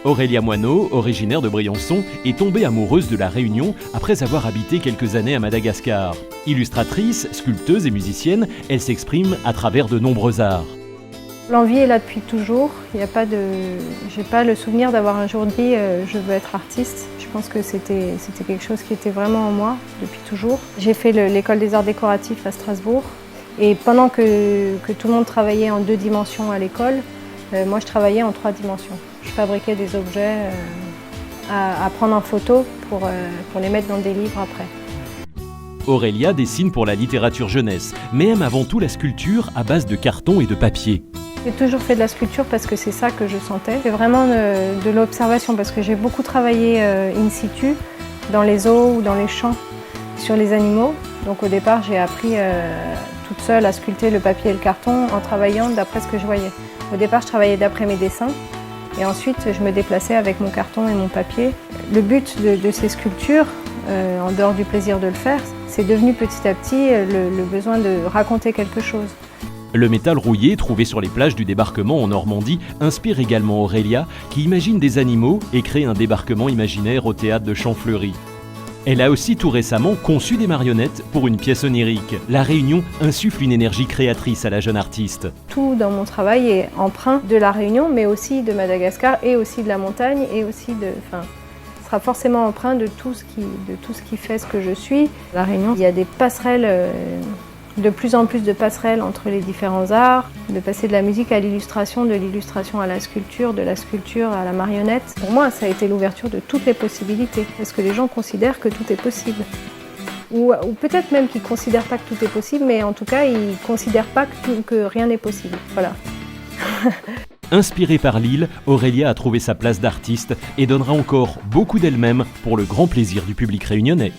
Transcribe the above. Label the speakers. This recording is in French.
Speaker 1: Aurélia Moineau, originaire de Briançon, est tombée amoureuse de la Réunion après avoir habité quelques années à Madagascar. Illustratrice, sculpteuse et musicienne, elle s'exprime à travers de nombreux arts.
Speaker 2: L'envie est là depuis toujours. J'ai pas le souvenir d'avoir un jour dit je veux être artiste. Je pense que c'était quelque chose qui était vraiment en moi depuis toujours. J'ai fait l'école des arts décoratifs à Strasbourg et pendant que tout le monde travaillait en 2 dimensions à l'école, moi je travaillais en 3 dimensions. Je fabriquais des objets à prendre en photo pour les mettre dans des livres après.
Speaker 1: Aurélia dessine pour la littérature jeunesse, mais aime avant tout la sculpture à base de carton et de papier.
Speaker 2: J'ai toujours fait de la sculpture parce que c'est ça que je sentais. C'est vraiment de l'observation parce que j'ai beaucoup travaillé in situ, dans les eaux ou dans les champs, sur les animaux. Donc au départ, j'ai appris toute seule à sculpter le papier et le carton en travaillant d'après ce que je voyais. Au départ, je travaillais d'après mes dessins et ensuite je me déplaçais avec mon carton et mon papier. Le but de ces sculptures, en dehors du plaisir de le faire, c'est devenu petit à petit le besoin de raconter quelque chose.
Speaker 1: Le métal rouillé trouvé sur les plages du débarquement en Normandie inspire également Aurélia qui imagine des animaux et crée un débarquement imaginaire au théâtre de Champfleury. Elle a aussi tout récemment conçu des marionnettes pour une pièce onirique. La Réunion insuffle une énergie créatrice à la jeune artiste.
Speaker 2: Tout dans mon travail est empreint de la Réunion, mais aussi de Madagascar et aussi de la montagne et aussi sera forcément empreint de tout ce qui fait ce que je suis. La Réunion, il y a des passerelles, de plus en plus de passerelles entre les différents arts, de passer de la musique à l'illustration, de l'illustration à la sculpture, de la sculpture à la marionnette. Pour moi, ça a été l'ouverture de toutes les possibilités, parce que les gens considèrent que tout est possible. Ou peut-être même qu'ils ne considèrent pas que tout est possible, mais en tout cas, ils ne considèrent pas que rien n'est possible. Voilà.
Speaker 1: Inspirée par l'île, Aurélia a trouvé sa place d'artiste et donnera encore beaucoup d'elle-même pour le grand plaisir du public réunionnais.